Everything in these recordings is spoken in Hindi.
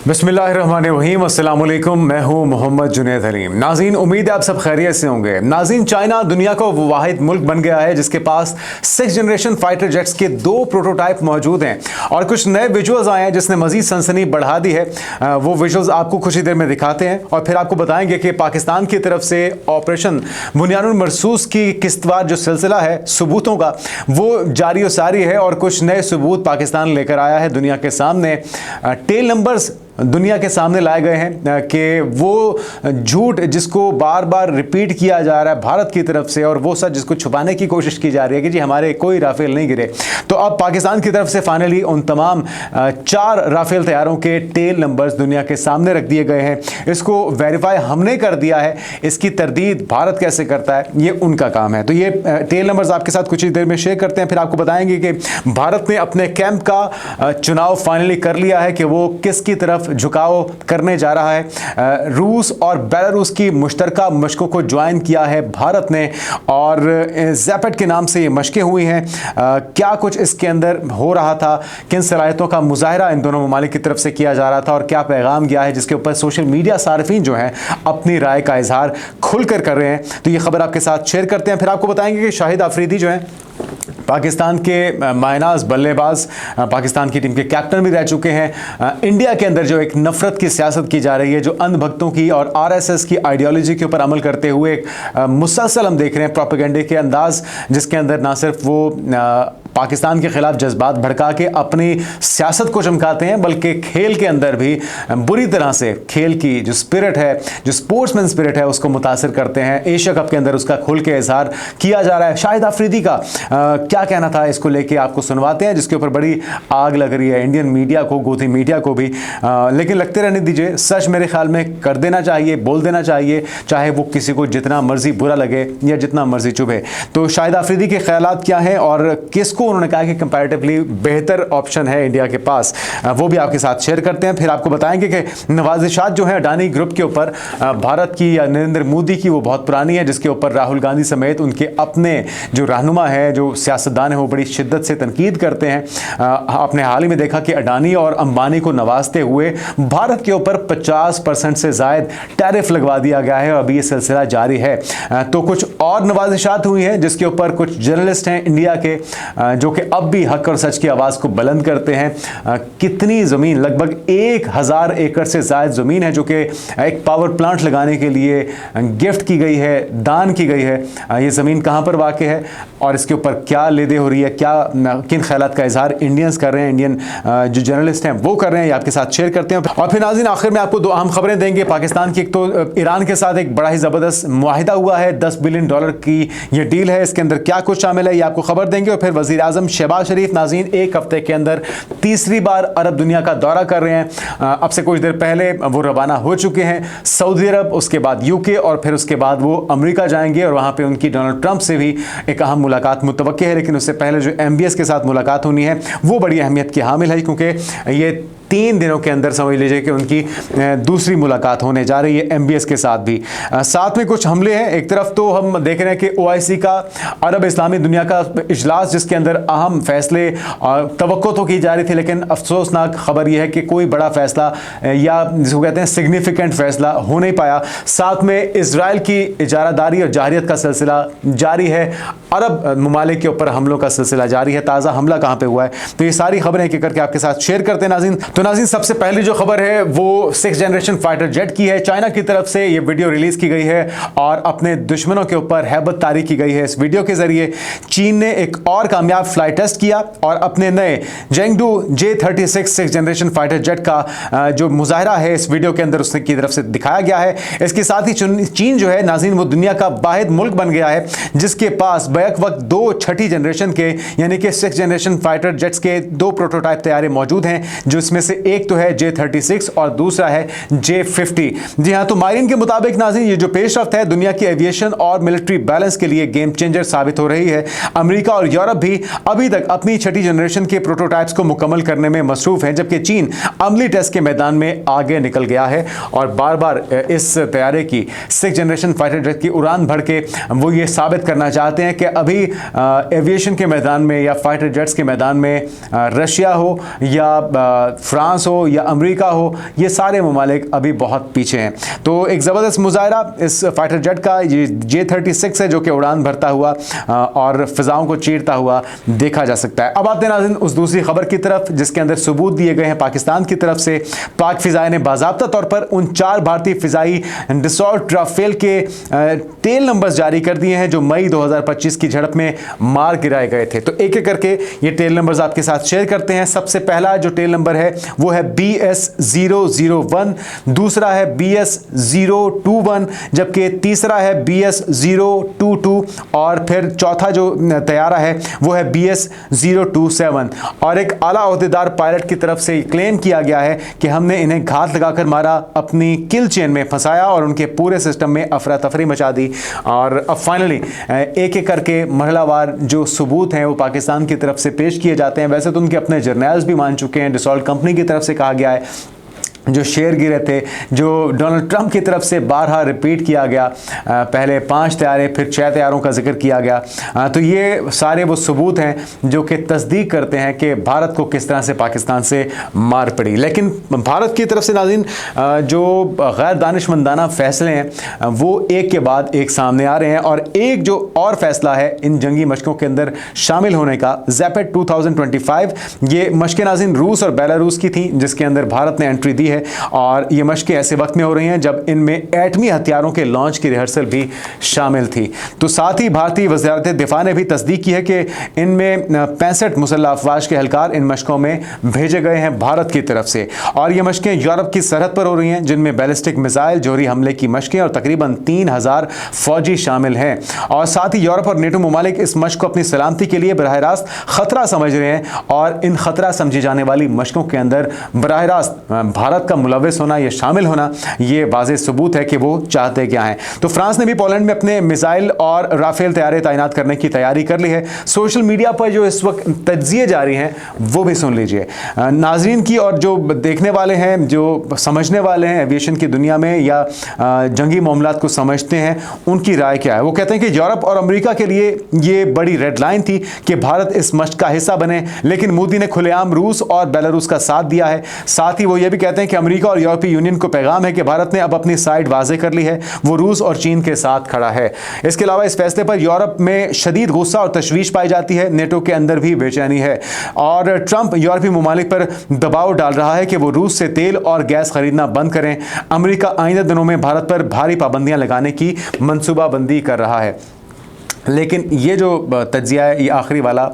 बिस्मिल्लाहिर्रहमानिर्रहीम, अस्सलाम वालेकुम। मैं हूं मोहम्मद जुनैद हलीम। नाज़रीन, उम्मीद है आप सब खैरियत से होंगे। नाज़रीन, चाइना दुनिया का वो वाहिद मुल्क बन गया है जिसके पास 6th जनरेशन फाइटर जेट्स के 2 प्रोटोटाइप मौजूद हैं और कुछ नए विजुअल्स आए हैं जिसने मजीद सनसनी बढ़ा दी है। वो विजुअल्स आपको कुछ ही देर में दिखाते हैं और फिर आपको बताएंगे कि पाकिस्तान की तरफ से ऑपरेशन बुनियानुल मरसूस की किस्तवार जो सिलसिला है सबूतों का, वो जारी व सारी है और कुछ नए सबूत पाकिस्तान लेकर आया है दुनिया के सामने। टेल नंबर्स दुनिया के सामने लाए गए हैं कि वो झूठ जिसको बार बार रिपीट किया जा रहा है भारत की तरफ से और वो सच जिसको छुपाने की कोशिश की जा रही है कि जी हमारे कोई राफेल नहीं गिरे, तो अब पाकिस्तान की तरफ से फाइनली उन तमाम 4 राफेल तैयारों के टेल नंबर्स दुनिया के सामने रख दिए गए हैं। इसको वेरीफाई हमने कर दिया है, इसकी तरदीद भारत कैसे करता है ये उनका काम है। तो ये टेल नंबर्स आपके साथ कुछ ही देर में शेयर करते हैं, फिर आपको बताएंगे कि भारत ने अपने कैंप का चुनाव फाइनली कर लिया है कि वो किसकी तरफ झुकाव करने जा रहा है। रूस और बेलारूस की मुश्तरका मशकों को ज्वाइन किया है भारत ने और ज़ैपेट के नाम से ये मशकें हुई हैं। क्या कुछ इसके अंदर हो रहा था, किन सलाहियतों का मुजाहरा इन दोनों ममालिक की तरफ से किया जा रहा था और क्या पैगाम गया है जिसके ऊपर सोशल मीडिया सार्फिन जो हैं अपनी राय का इजहार खुलकर कर रहे हैं। तो ये खबर आपके साथ शेयर करते हैं, फिर आपको बताएंगे कि शाहिद अफरीदी जो हैं पाकिस्तान के मायनाज बल्लेबाज, पाकिस्तान की टीम के कैप्टन भी रह चुके हैं। इंडिया के अंदर जो एक नफरत की सियासत की जा रही है, जो अंधभक्तों की और आरएसएस की आइडियोलॉजी के ऊपर अमल करते हुए एक मुसलसल हम देख रहे हैं प्रोपेगेंडे के अंदाज, जिसके अंदर ना सिर्फ वो पाकिस्तान के खिलाफ जज्बात भड़का के अपनी सियासत को चमकाते हैं बल्कि खेल के अंदर भी बुरी तरह से खेल की जो स्पिरिट है, जो स्पोर्ट्समैन स्पिरिट है, उसको मुतासिर करते हैं। एशिया कप के अंदर उसका खुल के इजहार किया जा रहा है। शाहिद अफरीदी का क्या कहना था इसको लेके आपको सुनवाते हैं, जिसके ऊपर बड़ी आग लग रही है इंडियन मीडिया को, गोदी मीडिया को भी। लेकिन लगते रहने दीजिए, सच मेरे ख्याल में कर देना चाहिए, बोल देना चाहिए, चाहे वो किसी को जितना मर्जी बुरा लगे या जितना मर्जी चुभे। तो शाहिद अफरीदी के ख्यालात क्या हैं और किसको उन्होंने कहा कि कंपैरेटिवली बेहतर ऑप्शन है इंडिया के पास, वो भी आपके साथ शेयर करते हैं। फिर आपको बताएंगे कि नवाजिशात जो है अडानी ग्रुप के ऊपर भारत की या नरेंद्र मोदी की, वो बहुत पुरानी है, जिसके ऊपर राहुल गांधी समेत उनके अपने जो रहनुमा है, जो सियासतदान है, वो बड़ी शिद्दत से तनकीद करते हैं। आपने हाल ही में देखा कि अडानी और अंबानी को नवाजते हुए भारत के ऊपर 50% से ज़ायद टैरिफ लगवा दिया गया है और अभी ये सिलसिला जारी है। तो कुछ और नवाजिशात हुई हैं जिसके ऊपर कुछ जर्नलिस्ट हैं इंडिया के जो कि अब भी हक और सच की आवाज़ को बुलंद करते हैं। कितनी ज़मीन, लगभग 1000 एकड़ से ज़ायद ज़मीन है जो कि एक पावर प्लांट लगाने के लिए गिफ्ट की गई है, दान की गई है। ये ज़मीन कहाँ पर वाक़ है और इसके ऊपर क्या लेदे हो रही है, क्या किन ख्यालात का इजहार इंडियंस कर रहे हैं, इंडियन जो जर्नलिस्ट हैं वो कर रहे हैं, ये आपके साथ शेयर करते हैं। और फिर नाज़रीन आखिर में आपको 2 अहम खबरें देंगे पाकिस्तान की। एक तो ईरान के साथ एक बड़ा ही ज़बरदस्त मुआहिदा हुआ है, $10 बिलियन की ये डील है, इसके अंदर क्या कुछ शामिल है ये आपको खबर देंगे। और फिर वज़ीर आज़म शहबाज शरीफ नाज़रीन एक हफ्ते के अंदर तीसरी बार अरब दुनिया का दौरा कर रहे हैं। अब से कुछ देर पहले वो रवाना हो चुके हैं सऊदी अरब, उसके बाद यूके और फिर उसके बाद वो अमेरिका जाएंगे और वहाँ पे उनकी डोनाल्ड ट्रंप से भी एक अहम मुलाकात मुतवक्के है। लेकिन उससे पहले जो MBS के साथ मुलाकात होनी है वो बड़ी अहमियत की हामिल है, क्योंकि ये 3 दिनों के अंदर समझ लीजिए कि उनकी दूसरी मुलाकात होने जा रही है MBS के साथ भी। साथ में कुछ हमले हैं। एक तरफ तो हम देख रहे हैं कि OIC का अरब इस्लामी दुनिया का इजलास, जिसके अंदर अहम फैसले तवक्को तो की जा रही थी, लेकिन अफसोसनाक खबर यह है कि कोई बड़ा फैसला या जिसको कहते हैं सिग्निफिकेंट फैसला हो नहीं पाया। साथ में इजराइल की इजारादारी और जाहिरियत का सिलसिला जारी है, अरब ममालिक के ऊपर हमलों का सिलसिला जारी है। ताज़ा हमला कहाँ पर हुआ है, तो ये सारी खबरें एक करके आपके साथ शेयर करते हैं नाज़रीन। तो नाज़रीन सबसे पहली जो खबर है वो 6th जनरेशन फाइटर जेट की है। चाइना की तरफ से ये वीडियो रिलीज की गई है और अपने दुश्मनों के ऊपर हैबत तारी की गई है। इस वीडियो के जरिए चीन ने एक और कामयाब फ्लाइट टेस्ट किया और अपने नए जेंगडू J-36 6th generation fighter jet का जो मुजाहरा है इस वीडियो के अंदर उसकी तरफ से दिखाया गया है। इसके साथ ही चीन जो है नाज़रीन वो दुनिया का वाहिद मुल्क बन गया है जिसके पास बैक वक्त 2 छठी जनरेशन के यानी कि 6th जनरेशन फाइटर जेट्स के 2 प्रोटोटाइप तैयारी मौजूद हैं, जो इसमें से एक तो है J-36 और दूसरा है J-50। जी हाँ, तो माहिरीन के मुताबिक नाज़रीन ये जो पेशरफ्त है दुनिया की एविएशन और मिलिट्री बैलेंस के लिए गेम चेंजर साबित हो रही है। अमेरिका और यूरोप भी अभी तक अपनी छठी जनरेशन के प्रोटोटाइप्स को मुकम्मल करने में मसरूफ हैं, जबकि चीन अमली टेस्ट के मैदान में आगे निकल गया है और बार बार इस तैयारे की 6th जनरेशन फाइटर जेट की उड़ान भर के वो ये साबित करना चाहते हैं कि अभी एविएशन के मैदान में या फाइटर जेट्स के मैदान में रशिया हो या फ्रांस हो या अमेरिका हो, ये सारे ममालिक अभी बहुत पीछे हैं। तो एक ज़बरदस्त मुजाहरा इस फाइटर जेट का, ये J-36 है जो कि उड़ान भरता हुआ और फिजाओं को चीरता हुआ देखा जा सकता है। अब आते हैं नाज़रीन उस दूसरी खबर की तरफ जिसके अंदर सबूत दिए गए हैं पाकिस्तान की तरफ से। पाक फिजाएं ने बाज़ाब्ता तौर पर उन 4 भारतीय फिजाई डसॉल्ट राफेल के टेल नंबर्स जारी कर दिए हैं जो मई 2025 की झड़प में मार गिराए गए थे। तो एक एक करके ये टेल नंबर्स आपके साथ शेयर करते हैं। सबसे पहला जो टेल नंबर है वो है BS001, दूसरा है BS021, जबकि तीसरा है BS022 और फिर चौथा जो तैयारा है वो है BS027। और एक आला ओहदेदार पायलट की तरफ से क्लेम किया गया है कि हमने इन्हें घात लगाकर मारा, अपनी किल चेन में फंसाया और उनके पूरे सिस्टम में अफरा तफरी मचा दी। और अब फाइनली एक एक करके मरहलावार जो सबूत हैं वो पाकिस्तान की तरफ से पेश किए जाते हैं। वैसे तो उनके अपने जर्नल्स भी मान चुके हैं। डसॉल्ट कंपनी की तरफ से कहा गया है, जो शेयर गिरे थे, जो डोनाल्ड ट्रंप की तरफ से बारहा रिपीट किया गया, पहले 5 तैयारे फिर 6 तैयारों का जिक्र किया गया। तो ये सारे वो सबूत हैं जो कि तस्दीक करते हैं कि भारत को किस तरह से पाकिस्तान से मार पड़ी। लेकिन भारत की तरफ से नाज़रीन जो गैर दानिशमंदाना फ़ैसले हैं वो एक के बाद एक सामने आ रहे हैं। और एक जो और फैसला है इन जंगी मशकों के अंदर शामिल होने का, ज़ैपेट 2025, ये मशकें नाज़रीन रूस और बेलारूस की थी जिसके अंदर भारत ने एंट्री दी है। और ये मशकें ऐसे वक्त में हो रही हैं जब इनमें एटमी हथियारों के लॉन्च की रिहर्सल भी शामिल थी। तो साथ ही भारतीय वज़ारत दिफा ने भी तस्दीक की है कि इनमें 65 मुसल्लह अफवाज के एहलकार इन मशकों में भेजे गए हैं भारत की तरफ से। और ये मशकें यूरोप की सरहद पर हो रही हैं जिनमें बैलिस्टिक मिसाइल, जोहरी हमले की मशकें और तकरीबन 3000 फौजी शामिल हैं। और साथ ही यूरोप और नेटो ममालिक इस मशक को अपनी सलामती के लिए बराह रास्त खतरा समझ रहे हैं। और इन खतरा समझी जाने वाली मशकों के अंदर बराह रास्त भारत का मुलव्वस होना, ये शामिल होना, ये वाज़ेह सबूत है कि वो चाहते क्या हैं। तो फ्रांस ने भी पोलैंड में अपने मिसाइल और राफेल तैयारे तैनात करने की तैयारी कर ली है। सोशल मीडिया पर जो इस वक्त तज्जिए जारी हैं वो भी सुन लीजिए नाजरीन की। और जो देखने वाले हैं, जो समझने वाले हैं एविएशन की दुनिया में या जंगी मामलात को समझते हैं, उनकी राय क्या है। वो कहते हैं कि यूरोप और अमेरिका के लिए ये बड़ी रेड लाइन थी कि भारत इस मशक का हिस्सा बने, लेकिन मोदी ने खुलेआम रूस और बेलारूस का साथ दिया है। साथ ही वो ये भी कहते हैं कि अमेरिका और यूरोपीय यूनियन को पैगाम है कि भारत ने अब अपनी साइड वाज़े कर ली है, वो रूस और चीन के साथ खड़ा है। इसके अलावा इस फैसले पर यूरोप में शदीद गुस्सा और तशवीश पाई जाती है, नेटो के अंदर भी बेचैनी है। और ट्रंप यूरोपीय ममालिक पर दबाव डाल रहा है कि वो रूस से तेल और गैस खरीदना बंद करें। अमेरिका आइंदा दिनों में भारत पर भारी पाबंदियां लगाने की मनसूबाबंदी कर रहा है। लेकिन ये जो तज्जिया है, ये आखिरी वाला,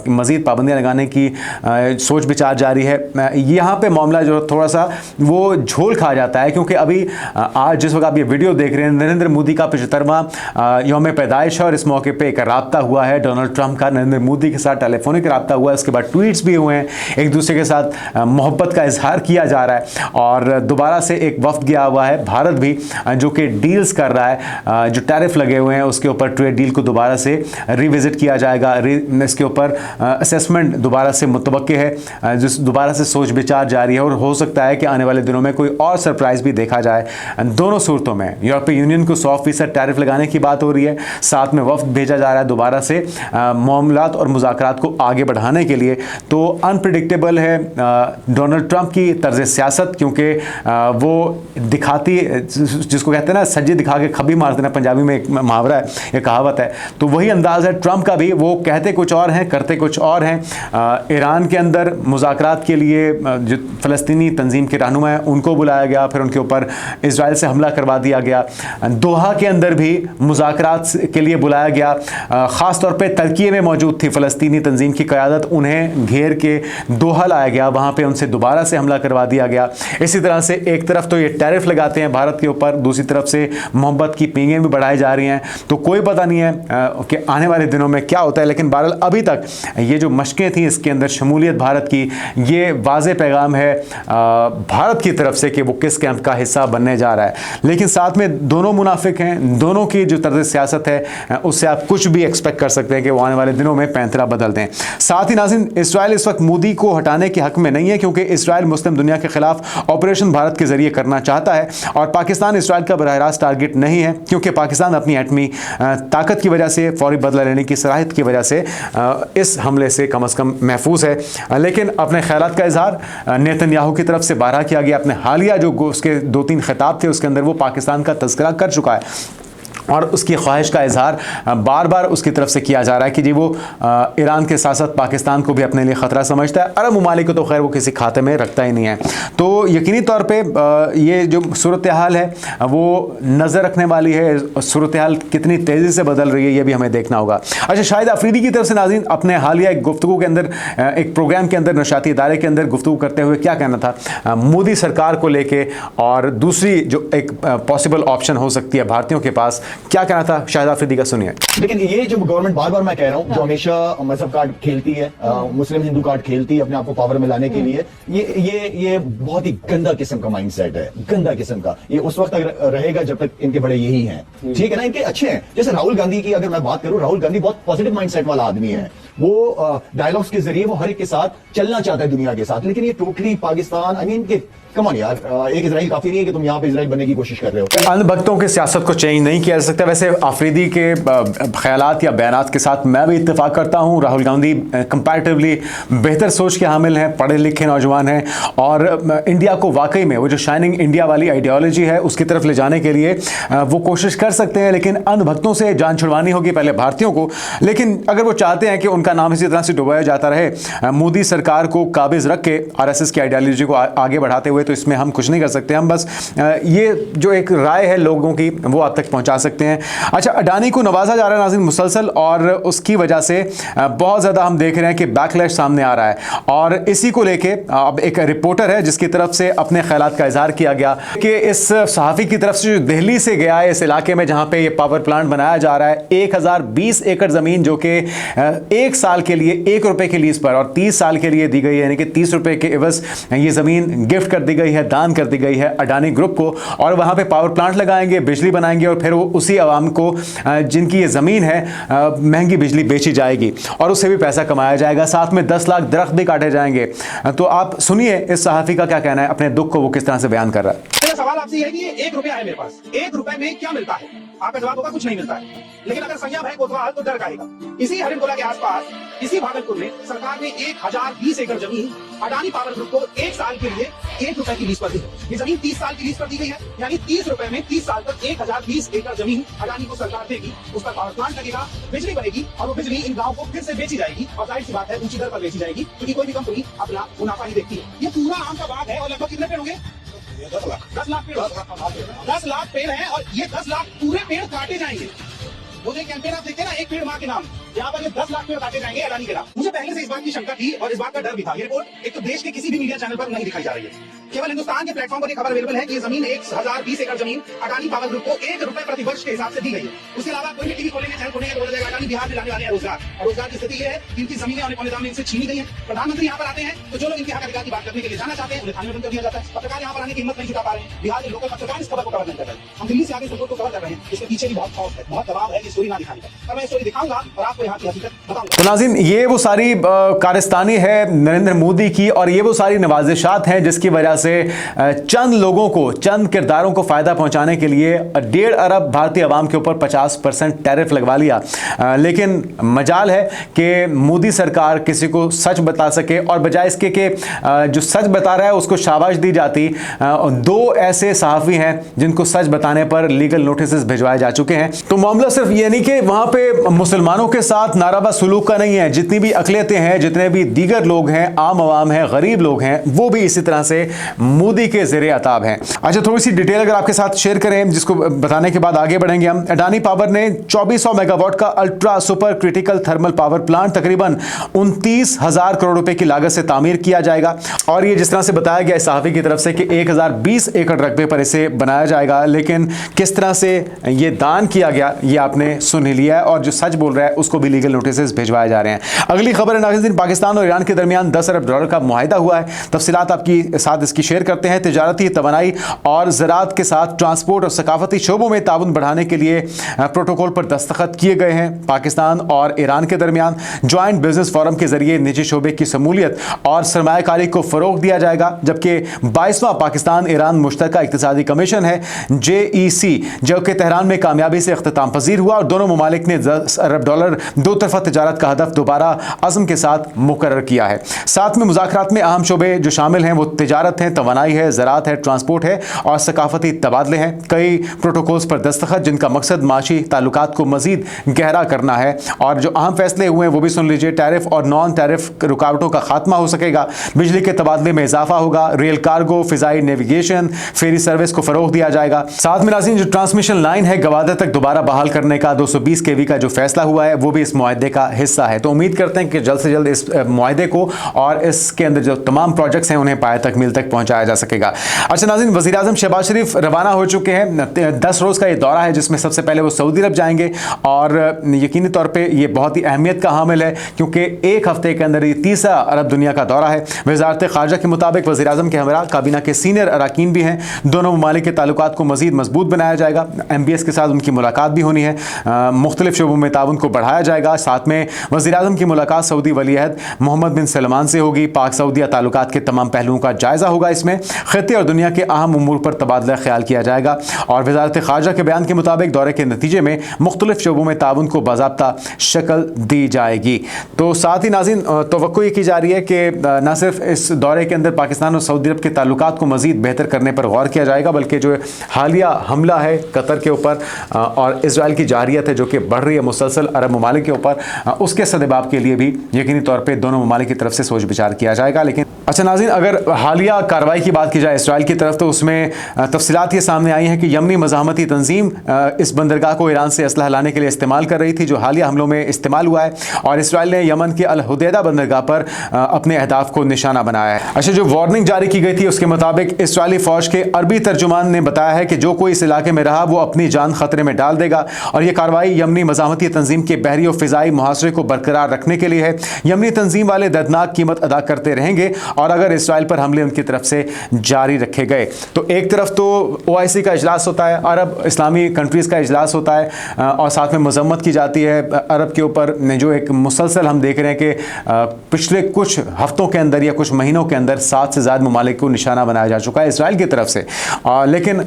मज़ीद पाबंदियाँ लगाने की सोच विचार जारी है। यहाँ पे मामला जो थोड़ा सा वो झोल खा जाता है, क्योंकि अभी आज जिस वक्त आप ये वीडियो देख रहे हैं, नरेंद्र मोदी का 75वां यौम पैदाइश है और इस मौके पे एक रब्ता हुआ है डोनाल्ड ट्रंप का नरेंद्र मोदी के साथ, टेलीफोनिक रब्ता हुआ है। उसके बाद ट्वीट्स भी हुए हैं, एक दूसरे के साथ मोहब्बत का इजहार किया जा रहा है। और दोबारा से एक वफ्द गया हुआ है भारत भी, जो कि डील्स कर रहा है, जो टैरिफ लगे हुए हैं उसके ऊपर ट्रेड डील को दोबारा से रिविजिट किया जाएगा। इसके ऊपर असेसमेंट दोबारा से मुतवक्के है, जिस दोबारा से सोच विचार जारी है। और हो सकता है कि आने वाले दिनों में कोई और सरप्राइज भी देखा जाए। दोनों सूरतों में यूरोपीय यूनियन को 100% टैरिफ लगाने की बात हो रही है, साथ में वफ्द भेजा जा रहा है दोबारा से मामलात और मुज़ाकरात को आगे बढ़ाने के लिए। तो अनप्रिडिक्टेबल है डोनाल्ड ट्रंप की तर्ज सियासत, क्योंकि वो दिखाती, जिसको कहते हैं ना सज्जे दिखा के खबी मारते ना, पंजाबी में एक मुहावरा है, एक कहावत है। तो वही अंदाज है ट्रंप का भी, वो कहते कुछ और हैं करते कुछ और हैं। ईरान के अंदर मुज़ाकरात के लिए जो फ़लस्तीनी तंजीम के रहनुमा हैं उनको बुलाया गया, फिर उनके ऊपर इजराइल से हमला करवा दिया गया। दोहा के अंदर भी मुज़ाकरात के लिए बुलाया गया, ख़ास तौर पे तुर्की में मौजूद थी फ़लस्तीनी तंजीम की क़यादत, उन्हें घेर के दोहा लाया गया, वहाँ पर उनसे दोबारा से हमला करवा दिया गया। इसी तरह से एक तरफ तो ये टैरिफ लगाते हैं भारत के ऊपर, दूसरी तरफ से मोहब्बत की पींगें भी बढ़ाई जा रही हैं। तो कोई पता नहीं है कि आने वाले दिनों में क्या होता है। लेकिन बहरहाल अभी तक ये जो मशकें थी, इसके अंदर शमूलियत भारत की, ये वाज़े पैगाम है भारत की तरफ से कि वो किस कैंप का हिस्सा बनने जा रहा है। लेकिन साथ में दोनों मुनाफिक हैं, दोनों की जो तर्ज सियासत है उससे आप कुछ भी एक्सपेक्ट कर सकते हैं कि वो आने वाले दिनों में पैंतरा बदल दें। साथ ही नाज़रीन, इसराइल इस वक्त मोदी को हटाने के हक में नहीं है, क्योंकि इसराइल मुस्लिम दुनिया के खिलाफ ऑपरेशन भारत के जरिए करना चाहता है। और पाकिस्तान इसराइल का बराह रास्त टारगेट नहीं है, क्योंकि पाकिस्तान अपनी एटमी ताकत की वजह इंडिया से फौरी बदला लेने की सलाहियत की वजह से इस हमले से कम अज़ कम महफूज है। लेकिन अपने ख्यालात का इजहार नेतन्याहू की तरफ से बारहा किया गया। अपने हालिया जो उसके 2-3 खिताब थे उसके अंदर वो पाकिस्तान का तज़किरा कर चुका है और उसकी ख्वाहिश का इजहार बार बार उसकी तरफ से किया जा रहा है कि जी वो ईरान के साथ साथ पाकिस्तान को भी अपने लिए ख़तरा समझता है। अरब ममालिक को तो खैर वो किसी खाते में रखता ही नहीं है। तो यकीनी तौर पे ये जो सूरत हाल है वो नज़र रखने वाली है। सूरत हाल कितनी तेज़ी से बदल रही है ये भी हमें देखना होगा। अच्छा, शाहिद अफरीदी की तरफ से नाज़रीन अपने हालिया एक गुफ्तगू के अंदर, एक प्रोग्राम के अंदर, नशाती इदारे के अंदर गुफ्तगू करते हुए क्या कहना था मोदी सरकार को लेके, और दूसरी जो एक पॉसिबल ऑप्शन हो सकती है भारतीयों के पास, क्या कहना था शाहिद अफरीदी का, सुनिए। लेकिन ये जो गवर्नमेंट बार बार मैं कह रहा हूँ जो हमेशा मजहब कार्ड खेलती है, मुस्लिम हिंदू कार्ड खेलती है अपने आप को पावर में लाने के लिए, ये बहुत ही गंदा किस्म का माइंडसेट है, गंदा किस्म का। ये उस वक्त तक रहेगा जब तक इनके बड़े यही हैं, ठीक है ना। इनके अच्छे हैं, जैसे राहुल गांधी की अगर मैं बात करूं, राहुल गांधी बहुत पॉजिटिव माइंडसेट वाला आदमी है। वो डायलॉग्स के जरिए वो हर एक के साथ चलना चाहता है दुनिया के साथ, लेकिन ये टोटली पाकिस्तान, आई मीन के कम ऑन यार, एक इजराइल काफी नहीं है कि तुम यहाँ पे इजराइल बनने की कोशिश कर रहे हो। अंधभक्तों की सियासत को चेंज नहीं किया जा सकता। वैसे अफरीदी के ख्यालात या बयानात के साथ मैं भी इत्तेफाक करता हूँ। राहुल गांधी कंपैरेटिवली बेहतर सोच के हामिल हैं, पढ़े लिखे नौजवान हैं और इंडिया को वाकई में वो जो शाइनिंग इंडिया वाली आइडियोलॉजी है उसकी तरफ ले जाने के लिए वो कोशिश कर सकते हैं। लेकिन अंधभक्तों से जान छुड़वानी होगी पहले भारतीयों को। लेकिन अगर वो चाहते हैं कि उनका नाम इसी तरह से डुबाया जाता रहे, मोदी सरकार को काबिज रख के आरएसएस की आइडियोलॉजी को आगे बढ़ाते हुए, तो इसमें हम कुछ नहीं कर सकते। हम बस ये जो एक राय है लोगों की वो आप तक पहुंचा सकते हैं। अच्छा, अडानी को नवाजा जा रहा है नाज़रीन मुसलसल, और उसकी वजह से बहुत ज़्यादा हम देख रहे हैं कि बैकलैश सामने आ रहा है। और इसी को लेके अब एक रिपोर्टर है जिसकी तरफ से अपने ख्यालात का इजहार किया गया कि इस सहाफ़ी की तरफ से जो दिल्ली से गया है इस इलाके में जहाँ पे ये पावर प्लांट बनाया जा रहा है, 1020 एकड़ ज़मीन जो कि 1 साल के लिए 1 रुपये के लीज़ पर और 30 साल के लिए दी गई है, यानी कि 30 रुपये के एवज ये ज़मीन गिफ्ट कर दी गई है, दान कर दी गई है अडानी ग्रुप को। और वहाँ पे पावर प्लांट लगाएंगे, बिजली बनाएंगे और फिर वो उसी आवाम को जिनकी ये ज़मीन है महंगी बिजली बेची जाएगी और उससे भी पैसा कमाया जाएगा। साथ में 10 लाख दरख्त भी काटे जाएंगे। तो आप सुनिए इस सहाफ़ी का क्या कहना है, अपने दुख को वो किस तरह से बयान कर रहा है। मेरा सवाल आपसे है कि ये 1 रुपया है मेरे पास, 1 रुपए में क्या मिलता है? आपका जवाब होगा कुछ नहीं मिलता है। लेकिन अगर संज्ञा है कोतवाल तो डर जाएगा। इसी हरिमटोला के आसपास, इसी भागलपुर में सरकार ने 1020 एकड़ जमीन अडानी पावर ग्रुप को 1 साल के लिए 1 रुपए की लीज पर दी है। ये जमीन 30 साल की लीज पर दी गई है, यानी 30 रुपए में 30 साल तक 1020 एकड़ जमीन अडानी को सरकार देगी। उस पर पावर प्लांट लगेगा, बिजली बनेगी और वो बिजली इन गाँव को फिर से बेची जाएगी। और जाहिर सी बात है ऊंची दर पर बेची जाएगी, क्योंकि कोई भी कंपनी अपना मुनाफा ही देखती है। ये पूरा आम का बाग है और लगभग कितने पेड़ होंगे? 10 लाख पेड़, 10 लाख पेड़ है और ये 10 लाख पूरे पेड़ काटे जाएंगे। वो जो कैंपेन आप देखते हैं ना, एक पेड़ मां के नाम, यहाँ पर ये 10 लाख पेड़ काटे जाएंगे अडानी के नाम। मुझे पहले से इस बात की शंका थी और इस बात का डर भी था। ये रिपोर्ट एक तो देश के किसी भी मीडिया चैनल पर नहीं दिखाई जा रही है, केवल हिंदुस्तान के प्लेटफॉर्म पर ये खबर अवेलेबल है कि ये जमीन 1020 एकड़ जमीन अडानी पावर ग्रुप को 1 रुपए प्रति वर्ष के हिसाब से दी गई है। उसके अलावा कोई भी टीवी खोलेंगे, चैनल खोलेंगे तो बोला जाएगा अडानी बिहार में लाने वाले हैं रोजगार। और रोजगार की स्थिति ये है कि इनकी जमीनें और पौने दाम में इनसे छीनी गई है। प्रधानमंत्री यहाँ पर आते हैं तो जो लोग इनके हक अधिकार की बात करने के लिए जाना चाहते हैं उन्हें थाने में कर दिया जाता है। पत्रकार यहाँ पर आने की हिम्मत नहीं जुटा पा रहे हैं। बिहार के लोकल पत्रकार इस खबर को कवर नहीं कर रहे हैं। हम दिल्ली से आगे इस रिपोर्ट को कवर कर रहे हैं। इसके पीछे भी बहुत खौफ है, बहुत दबाव है कि स्टोरी ना दिखाने का, पर मैं स्टोरी दिखाऊंगा और आपको यहाँ की हकीकत बताऊंगा। तो नाज़रीन, ये वो सारी कारस्तानी है नरेंद्र मोदी की और ये वो सारी नवाजिशात हैं जिसकी वजह से चंद लोगों को, चंद किरदारों को फायदा पहुंचाने के लिए 1.5 अरब भारतीय आवाम के ऊपर 50% टैरिफ लगवा लिया। लेकिन मजाल है कि मोदी सरकार किसी को सच बता सके और बजाय इसके कि जो सच बता रहा है उसको शाबाश दी जाती। 2 ऐसे सहाफ़ी हैं जिनको सच बताने पर लीगल नोटिस भिजवाए जा चुके हैं। तो मामला सिर्फ ये नहीं कि वहां पे मुसलमानों के साथ नाराबा सलूक का नहीं है, जितनी भी अकलियतें हैं, जितने भी दीगर लोग हैं, आम आवाम हैं, गरीब लोग हैं, वो भी इसी तरह से मोदी के ज़ेरे अताब हैं। अच्छा, थोड़ी सी डिटेल अगर आपके साथ शेयर करें जिसको बताने के बाद आगे बढ़ेंगे हम। अडानी पावर ने 2400 मेगावाट का ultra super critical thermal power plant तकरीबन 29,000 करोड़ रुपए की लागत से तामीर किया जाएगा। और ये जिस तरह से बताया गया सहाफ़ी की तरफ से कि 1020 एकड़ रकबे पर इसे बनाया जाएगा, लेकिन किस तरह से ये दान किया गया ये आपने सुन ही लिया है। और जो सच बोल रहा है उसको को भी लीगल नोटिस भिजवाए जा रहे हैं। अगली खबर है नाज़रीन, पाकिस्तान और ईरान के दरमियान $10 अरब का मुआहिदा हुआ है। तफसीलात आपकी साथ इसकी शेयर करते हैं। तिजारती, तवानाई और ज़राअत के साथ ट्रांसपोर्ट और सकाफती शोबों में ताउन बढ़ाने के लिए प्रोटोकॉल पर दस्तखत किए गए हैं। पाकिस्तान और ईरान के दरमियान ज्वाइंट बिजनेस फोरम के जरिए निजी शोबे की शमूलियत और सरमायाकारी को फरोग दिया जाएगा, जबकि 22वां पाकिस्तान ईरान मुश्तरका इक्तिसादी कमीशन है JEC, जो कि तेहरान में कामयाबी से इख्तिताम पजीर हुआ और दोनों ममालिक ने $10 अरब दो तरफा तजारत का हदफ दोबारा अज़म के साथ मुकर्रर किया है। साथ में मुज़ाकरात में अहम शोबे जो शामिल हैं वो तिजारत है, तवानाई है, ज़राअत है, ट्रांसपोर्ट है और सकाफती तबादले हैं। कई प्रोटोकॉल्स पर दस्तखत जिनका मकसद माशी ताल्लुकात को मज़ीद गहरा करना है। और जो अहम फैसले हुए हैं वो भी सुन लीजिए। टैरिफ और नॉन टैरिफ रुकावटों का खात्मा हो सकेगा, बिजली के तबादले में इजाफा होगा, rail cargo, Fizaia navigation, ferry service को फरोग दिया जाएगा। साथ में नाज़रीन जो ट्रांसमिशन लाइन है गवादर तक दोबारा बहाल करने का 220 kV का जो फैसला हुआ है वो भी इस मुआहदे का हिस्सा है। तो उम्मीद करते हैं कि जल्द से जल्द इस मुआहदे को और इसके अंदर जो तमाम प्रोजेक्ट्स हैं उन्हें पाए तक मील तक पहुंचाया जा सकेगा। अच्छा नाज़रीन, वज़ीर आज़म शहबाज शरीफ रवाना हो चुके हैं। 10 रोज़ का ये दौरा है जिसमें सबसे पहले वो सऊदी अरब जाएंगे और यकीनी तौर पर ये बहुत ही अहमियत का हामिल है क्योंकि एक हफ्ते के अंदर ये 30 अरब दुनिया का दौरा है। वज़ारत ख़ारजा के मुताबिक वज़ीर आज़म के हमरा काबीना के सीनियर अरकान भी हैं। दोनों ममालिक के ताल्लुकात को मज़ीद मजबूत बनाया जाएगा। MBS के साथ उनकी मुलाकात भी होनी है। मुख्तलिफ शोबों में ताउन को बढ़ाया जाएगा। साथ में वज़ीर आज़म की मुलाकात सऊदी वलीअहद मोहम्मद बिन सलमान से होगी। पाक सऊदिया ताल्लुकात के तमाम पहलुओं का जायज़ा होगा। इसमें खित्ते और दुनिया के अहम उमूर पर तबादला ख्याल किया जाएगा। और वज़ारत ख़ारजा के बयान के मुताबिक दौरे के नतीजे में मुख्तलिफ शोबों में ताउन को बाज़ाब्ता शक्ल दी जाएगी। तो साथ ही नाज़रीन तवक्को ये की जा रही है कि न सिर्फ इस दौरे के अंदर पाकिस्तान और सऊदी अरब के ताल्लुकात को मज़ीद बेहतर करने पर गौर किया जाएगा, बल्कि जो हालिया हमला है कतर के ऊपर और इजराइल की जारियत है जो कि बढ़ रही है मुसलसल अरब ममालिक के ऊपर, उसके सदबाब के लिए भी यकीनी तौर पे दोनों ममालिक की तरफ से सोच विचार किया जाएगा। लेकिन अच्छा नाज़रीन, अगर हालिया कार्रवाई की बात की जाए इसराइल की तरफ तो उसमें तफसीलात ये सामने आई हैं कि यमनी मज़ाहमती तंजीम इस बंदरगाह को ईरान से असलहा लाने के लिए इस्तेमाल कर रही थी, जो हालिया हमलों में इस्तेमाल हुआ है। और इसराइल ने यमन के अल हुदैदा बंदरगाह पर अपने अहदाफ को निशाना बनाया है। अच्छा, जो वार्निंग जारी की गई थी उसके मुताबिक इसराइली फ़ौज के अरबी तर्जुमान ने बताया है कि जो कोई इस इलाके में रहा वो अपनी जान खतरे में डाल देगा और यह कार्रवाई यमनी मज़ाहमती तंजीम के बहरी और फ़िज़ाई मुहासरे को बरकरार रखने के लिए है। यमनी तंजीम वाले दर्दनाक कीमत अदा करते रहेंगे और अगर इसराइल पर हमले उनकी तरफ से जारी रखे गए तो एक तरफ तो OIC का इजलास होता है, अरब इस्लामी कंट्रीज़ का इजलास होता है और साथ में मजम्मत की जाती है अरब के ऊपर, जो एक मुसलसल हम देख रहे हैं कि पिछले कुछ हफ्तों के अंदर या कुछ महीनों के अंदर 7 से ज़्यादा ममालिक को निशाना बनाया जा चुका है इसराइल की तरफ से। लेकिन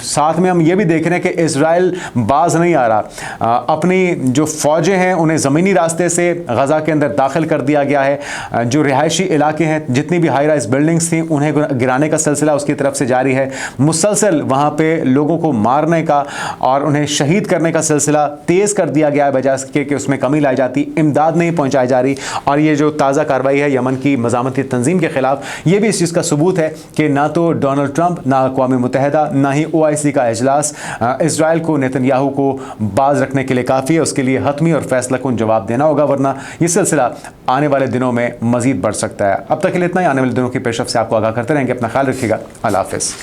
साथ में हम ये भी देख रहे हैं कि इसराइल बाज नहीं आ रहा। अपनी जो फ़ौजें हैं उन्हें ज़मीनी रास्ते से गज़ा के अंदर दाखिल कर दिया गया है। जो रिहायशी इलाके हैं, जितनी भी हाई राइज बिल्डिंग्स थी उन्हें गिराने का सिलसिला उसकी तरफ से जारी है। मुसलसल वहाँ पे लोगों को मारने का और उन्हें शहीद करने का सिलसिला तेज़ कर दिया गया है, बजाय कि उसमें कमी लाई जाती, इमदाद नहीं पहुँचाई जा रही। और ये जो ताज़ा कार्रवाई है यमन की मज़ाहमती तंजीम के ख़िलाफ़, ये भी इस चीज़ का सबूत है कि ना तो डोनाल्ड ट्रंप, ना अक़वाम मुत्तहिदा, ना ही OIC का इजलास इसराइल को, नेतन्याहू को बाज रखने के लिए काफ़ी है। उसके लिए हतमी और फैसला कुन जवाब देना होगा, वरना ये सिलसिला आने वाले दिनों में मज़ीद बढ़ सकता है। अब तक के लिए इतना ही। आने वाले दिनों की पेशरफ से आपको आगाह करते रहेंगे। अपना ख्याल रखिएगा। अल्लाह हाफ़िज़।